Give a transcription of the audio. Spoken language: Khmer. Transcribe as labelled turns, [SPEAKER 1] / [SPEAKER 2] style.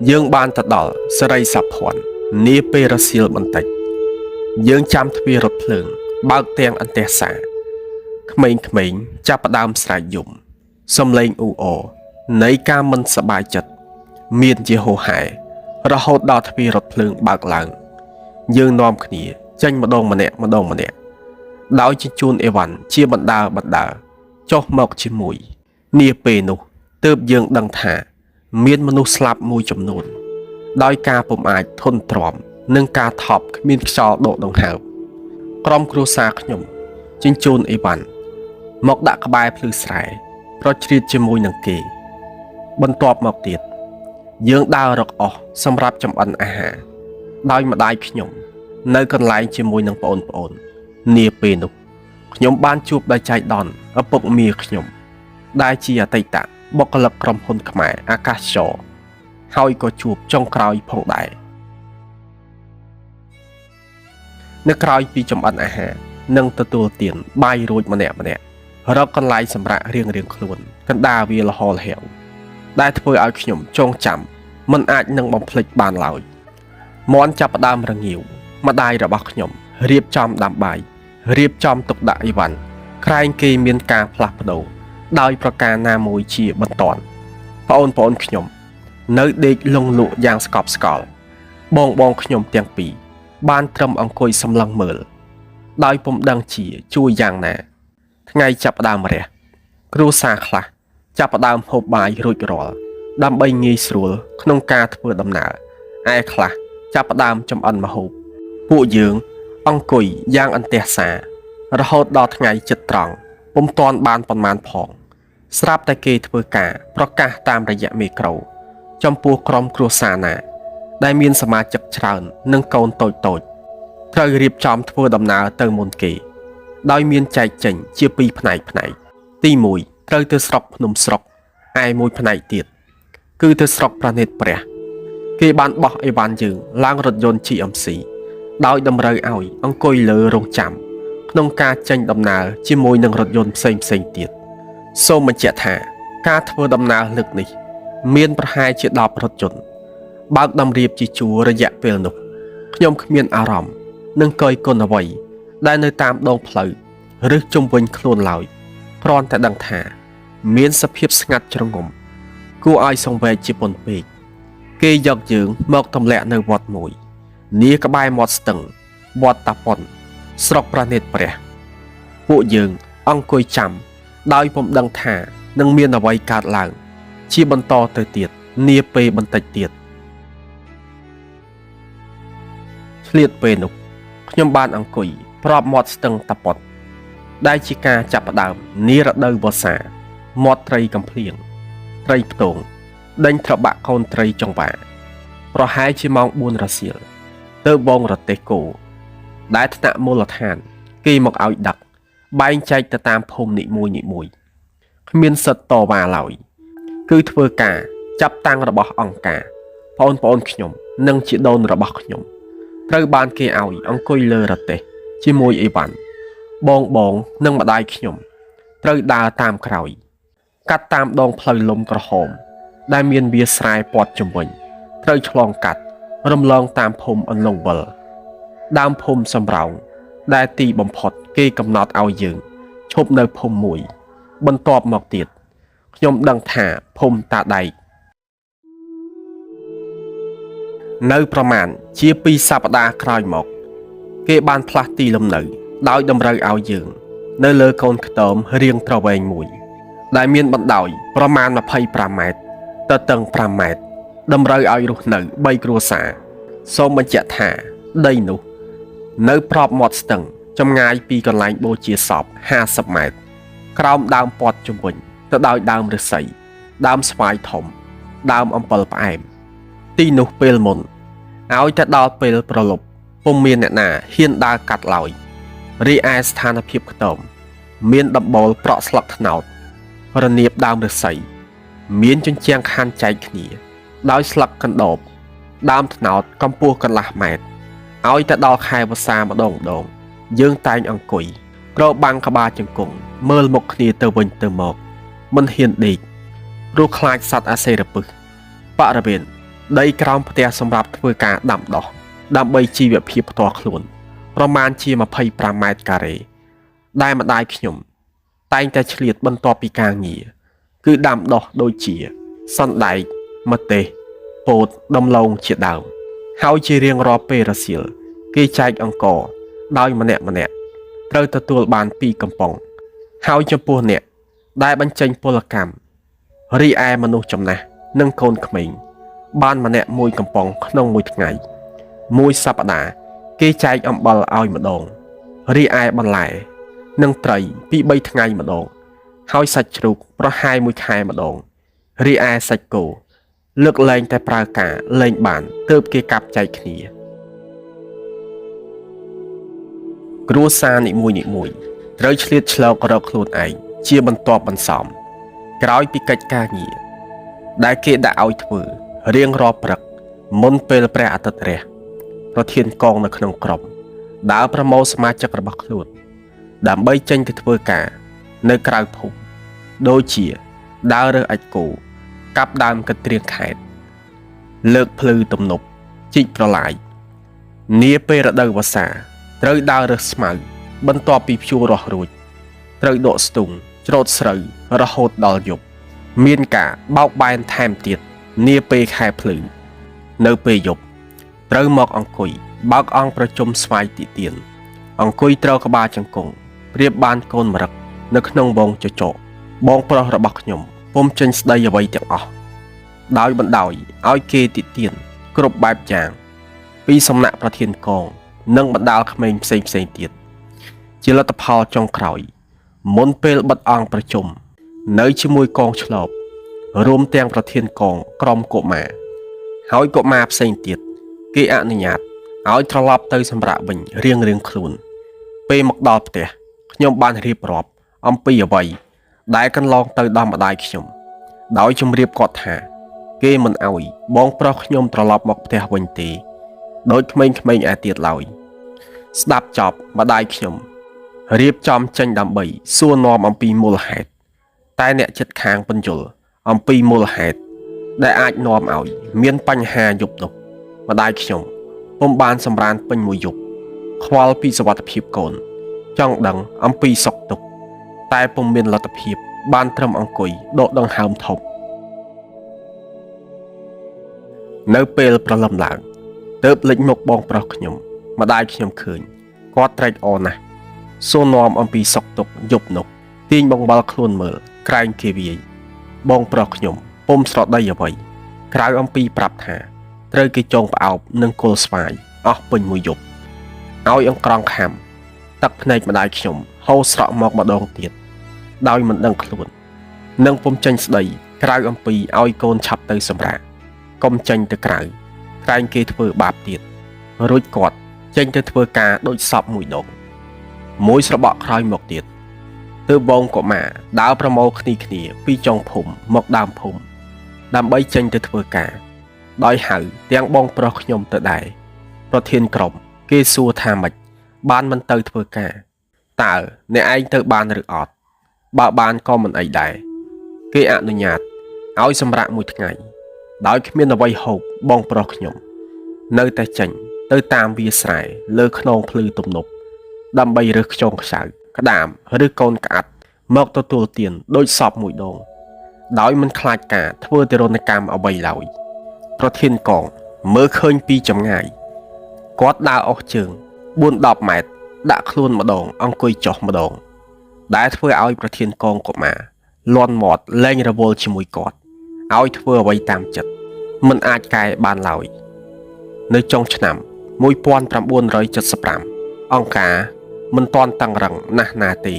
[SPEAKER 1] dương ban thật đỏ sẽ đầy sạp hoàn nia pê ra xìl bằng tạch dương chăm thuyết rốt phường bao tiền ăn tè xả khmênh chạp đam sải dụng xông lên u ổ nấy ca mân sạ bài chật miền chia hồ hải ra hốt đo thuyết rốt phường bạc làng dương nòm khỉ tranh mà đông mà nẹ đáo chi chun evan chia bận đà cho mọc chi mùi nia pê nụ tớp dương đăng thả miền manu slap mùi chấm nôn đói ca bùm ai thôn tròm nâng ca thọp miền cho độ đồng hào krom kru sa nhom chinh chun evan mọc đã các bài phư sải pro chít chi mùi nâng kỳ bận tọp mọc tiệt dương đào rọc ọ xâm rạp chấm ăn hà đói mà đai nhom nơi còn lại chi mùi nâng bồn nia pê nụ nhom ban chụp đai chạy đòn ở bụng mì nhom đai chi ở tây tạng bọc lực krom hôn khmai Akashoហើយក៏ជួបចុងក្រោយផងដែរនៅក្រោយពីចំអិនអាហារនិងទទួលទានបាយរួចម្នាក់រកកន្លែងសម្រាប់រៀងខ្លួនកណ្ដាលវាលហលហែវដែលធ្វើឲ្យខ្ញុំចងចាំមិនអាចនឹងបំភ្លេចបានឡើយមន់ចាប់ផ្ដើមរងាវម្ដាយរបស់ខ្ញុំរៀបចំដាំបាយរៀបចំទុកដាក់អីវ៉ាន់ក្រែងគេមានការផ្លាស់ប្ដូរដោយប្រការណាមួយជាបន្ទាន់បងប្អូនខ្ញុំនៅដេកលងលក់យ៉ាងស្កប់ស្កល់បងខ្ញុំទាំងពីរបានត្រឹមអង្គុយសម្លឹងមើលដោយពុំដឹងជាជួយយ៉ាងណាថ្ងៃចាប់ផ្ដើមរះគ្រូសាខ្លះចាប់ផ្ដើមហូបបាយរួចរាល់ដើម្បីងាយស្រួលក្នុងការធ្វើដំណើរឯខ្លះចាប់ផ្ដើមចំអិនម្ហូបពួកយើងអង្គុយយ៉ាងអន្ទះសារហូតដល់ថ្ងៃជិតត្រង់ពុំទាន់បានប៉ុន្មានផងស្រាប់តែគេធ្វើការប្រកាសតាមរយៈមេក្រូចំពោះក្រុមគ្រួសារណាដែលមានសមាជិកច្រើននិងកូនតូចត្រូវរៀបចំធ្វើដំណើរទៅមុនគេដោយមានចែកចេញជាពីរផ្នែកទី1ត្រូវទៅស្រុកភ្នំស្រុកឯមួយផ្នែកទៀតគឺទៅស្រុកប្រណិតព្រះគេបានបោះអីវ៉ាន់យើងឡើងរថយន្ត GMC ដោយតម្រូវឲ្យអង្គុយលើរងចាំក្នុងការចេញដំណើរជាមួយនឹងរថយន្តផ្សេងទៀតសូមបញ្ជាក់ថាការធ្វើដំណើរលើកនេះមានប្រហែលជា10រថយន្តបើកដំរៀបជាជួររយៈពេលនោះខ្ញុំគ្មានអារម្មណ៍នឹងកយគុណអ្វីដែលនៅតាមដងផ្លូវឬជុំវិញខ្លួនឡើយគ្រាន់តែដឹងថាមានសភាពស្ងាត់ជ្រងំគួរឲ្យសង្វេគជាពន់ពេកគេយកយើងមកទម្លាក់នៅវត្តមួយនាក្បែរមាត់ស្ទឹងវត្តតាប៉ុនស្រុកប្រណិតព្រះពួកយើងអង្គុយចាំដោយពុំដឹងថានឹងមានអ្វីកើតឡើងជាបន្តទៅទៀតនាពេលបន្តិចទៀតឆ្លៀតពេលនោះខ្ញុំបានអង្គុយប្របមាត់ស្ទឹងតាប៉ុនដែលជាការចាប់ផ្ដើមនារដូវវស្សាមាត់ត្រីកំភ្លៀងត្រីផ្ទងដេញត្របាក់កូនត្រីចង្វាប្រហែលជាម៉ោង4រសៀលទៅបងរទេះគោដែលថ្នាក់មូលដ្ឋានគេមកឲ្យដឹកបែងចែកទៅតាមភូមិនីមួយគ្មានសិទ្ធិតវ៉ាឡើយគឺធ្វើការចាប់តាំងរបស់អង្គការបងប្អូនខ្ញុំនិងជីដូនរបស់ខ្ញុំត្រូវបានគេឲ្យអង្គុយលើរទេះជាមួយអីវ៉ាន់បងនិងម្ដាយខ្ញុំត្រូវដើរតាមក្រោយកាត់តាមដងផ្លូវលំក្រហមដែលមានវាលស្រែព័ទ្ធជំវិញត្រូវឆ្លងកាត់រំលងតាមភូមិអន្លង់វិលដើមភូមិសំរោងដែលទីបំផុតគេកំណត់ឲ្យយើងឈប់នៅភូមិមួយបន្ទាប់មកទៀតខ្ញុំដឹងថាភូមិតាដែកនៅប្រមាណជា2សប្តាហ៍ក្រោយមកគេបានផ្លាស់ទីលំនៅដោយតម្រូវឲ្យយើងនៅលើកូនខ្ទមរាងត្រវែងមួយដែលមានបណ្ដោយប្រមាណ25ម៉ែត្រទៅតឹង5ម៉ែត្រតម្រូវឲ្យរស់នៅ3គ្រួសារសូមបញ្ជាក់ថាដីនោះនៅប្របមាត់ស្ទឹងចម្ងាយពីកន្លែងបូជាសព50ម៉ែត្រក្រោមដើមព័ទ្ធជំវិញទៅដោយដើមឫស្សីដើមស្វាយធំដើមអំពិលផ្អែមទីនោះពេលមុនឲ្យតែដល់ពេលប្រលប់ពុំមានអ្នកណាហ៊ានដើរកាត់ឡើយរីឯស្ថានភាពខ្ទមមានដំបូលប្រក់ស្លឹកត្នោតរនៀបដើមឫស្សីមានជញ្ជាំងខណ្ឌចែកគ្នាដោយស្លឹកកណ្ដោបដើមត្នោតកម្ពស់កន្លះម៉ែត្រឲ្យតែដល់ខែវស្សាម្ដងយើងតែងអង្គុយក្របាំងក្បាលជង្គង់មើលមុខគ្នាទៅវិញទៅមកមិនហ៊ានដេកព្រោះខ្លាចសត្វអាសេរពិសបរិវេណ ដីក្រោមផ្ទះសម្រាប់ធ្វើការដាំដុះដើម្បីជីវភាពផ្ទាល់ខ្លួនប្រមាណជា25ម៉ែត្រការ៉េដែលម្ដាយខ្ញុំតែងតែឆ្លៀតបន្ទាប់ពីការងារគឺដាំដុះដូចជាសណ្ដែកម្ទេសពោតដំឡូងជាដើមហើយជារៀងរាល់ពេលរសៀលគេចែកអង្ករដោយម្នាក់ត្រូវទទួលបាន2កំប៉ុងហើយចំពោះអ្នកដែលបញ្ចេញពលកម្មរីឯមនុស្សចំណាស់និងកូនក្មេងបានម្នាក់1កំប៉ុងក្នុងមួយថ្ងៃមួយសប្តាហ៍គេចែកអំបិលឲ្យម្ដងរីឯបន្លែនិងត្រីពី3ថ្ងៃម្ដងហើយសាច់ជ្រូកប្រហែល1ខែម្ដងរីឯសាច់គោលើកលែងតែប្រើការលែងបានទើបគេកាប់ចែកគ្នាគ្រួសារនីមួយត្រូវឆ្លៀតឆ្លងរកខ្លួនឯងជាបន្ទាប់បន្សំក្រោយពីកិច្ចការងារដែលគេដាក់ឲ្យធ្វើរៀងរាល់ព្រឹកមុនពេលព្រះអាទិត្យរះប្រធានកងនៅក្នុងក្រុមដើរប្រមូលសមាជិករបស់ខ្លួនដើម្បីចេញទៅធ្វើការនៅក្រៅភូមិដូចជាដើររើសអាចគោកាប់ដើមកន្ទ្រៀងខេត្តលើកភ្លឺទំនប់ជីកប្រឡាយនាពេលរដូវវស្សាត្រូវដើររើសស្មៅបន្ទាប់ពីភ្ជួររាស់រួចត្រូវដកស្ទូងច្រូតស្រូវរហូតដល់យប់មានការបោកបែនថែមទៀតនាពេលខែភ្លឺនៅពេលយប់ត្រូវមកអង្គុយបើកអង្គប្រជុំស្វាយទីទៀនអង្គុយត្រូវក្បាលជង្គង់ប្រៀបបានកូនមរឹកនៅក្នុងវងចចកបងប្រុសរបស់ខ្ញុំពុំចេញស្ដីអ្វីទាំងអស់ដោយបណ្ដោយឲ្យគេទីទៀនគ្រប់បែបយ៉ាងពីសំណាក់ប្រធានកងនិងបណ្ដាលក្មេងផ្សេងទៀតជាលទ្ធផលចុងក្រោយមុនពេលបិទអង្គប្រជុំនៅជាមួយកងឆ្លបរួមទាំងប្រធានកងក្រុមកុមារហើយកុមារផ្សេងទៀតគេអនុញ្ញាតឲ្យត្រឡប់ទៅសម្រាប់វិញរៀងខ្លួនពេលមកដល់ផ្ទះខ្ញុំបានរៀបរាប់អំពីអ្វីដែលកន្លងទៅដល់ម្ដាយខ្ញុំដោយជម្រាបគាត់ថាគេមិនអោយបងប្រុសខ្ញុំត្រឡប់មកផ្ទះវិញទេដោយក្មេងៗឯទៀតឡើយស្ដាប់ចប់ម្ដាយខ្ញុំរៀបចំចេញដើម្បីសួរនាំអំពីមូលហេតុតែអ្នកចិត្តខាងបញ្យល់អំពីមូលហេតុដែលអាចនាំឲ្យមានបញ្ហាយប់នោះម្ដាយខ្ញុំពុំបានសម្រានពេញមួយយប់ខ្វល់ពីសុវត្ថិភាពកូនចង់ដឹងអំពីសុខទុក្ខតែពុំមានលទ្ធភាពបានត្រឹមអង្គុយដកដង្ហើមធំនៅពេលប្រឡំឡើងទើបលេចមុខបងប្រុសខ្ញុំម្ដាយខ្ញុំឃើញគាត់ត្រេកអរណាស់សួរនាំអំពីសុខទុក្ខយប់នោះទាញបង្វិលខ្លួនមើលក្រែងគេវាយបងប្រុសខ្ញុំពុំស្រដីអ្វីក្រៅអំពីប្រាប់ថាត្រូវគេចងផ្អោបនឹងគល់ស្វាយអស់ពេញមួយយប់ឲ្យអង្ក្រងខំទឹកភ្នែកម្ដាយខ្ញុំហូរស្រក់មកម្ដងទៀតដោយមិនដឹងខ្លួននឹងពុំចេញស្ដីក្រៅអំពីឲ្យកូនឆាប់ទៅសម្រាកកុំចេញទៅក្រៅក្រែងគេធ្វើបាបទៀតរួចគាត់ចេញទៅធ្វើការដូចសពមួយដងមួយស្របក់ក្រោយមកទៀតទើបបងកុមារដើរប្រមូលគ្នាពីចុងភូមិមកដើមភូមិដើម្បីចេញទៅធ្វើការដោយហៅទាំងបងប្រុសខ្ញុំទៅដែរប្រធានក្រុមគេសួរថាម៉េចបានមិនទៅធ្វើការតើអ្នកឯងទៅបានឬអត់បើបានក៏មិនអីដែរគេអនុញ្ញាតឲ្យសម្រាកមួយថ្ងៃដោយគ្មានអ្វីហូបបងប្រុសខ្ញុំនៅតែចេញទៅតាមវាស្រែលើខ្នងភ្លឺទំនប់ដើម្បីរើសខ្យងខ្ចៅក្តាមឬកូនក្អាត់មកទទួលទានដូចសពមួយដងដោយមិនខ្លាចការធ្វើទរណកម្មអ្វីឡើយប្រធានកងមើលឃើញពីចម្ងាយគាត់ដើរអស់ជើង 4-10 ម៉ែត្រដាក់ខ្លួនម្ដងអង្គុយចុះម្ដងដែលធ្វើឲ្យប្រធានកងកុមារលន់មាត់លែងរវល់ជាមួយគាត់ឲ្យធ្វើអ្វីតាមចិត្តមិនអាចកែបានឡើយនៅចុងឆ្នាំ1975អង្គការមិនទាន់តឹងរឹងណាស់ណាទេ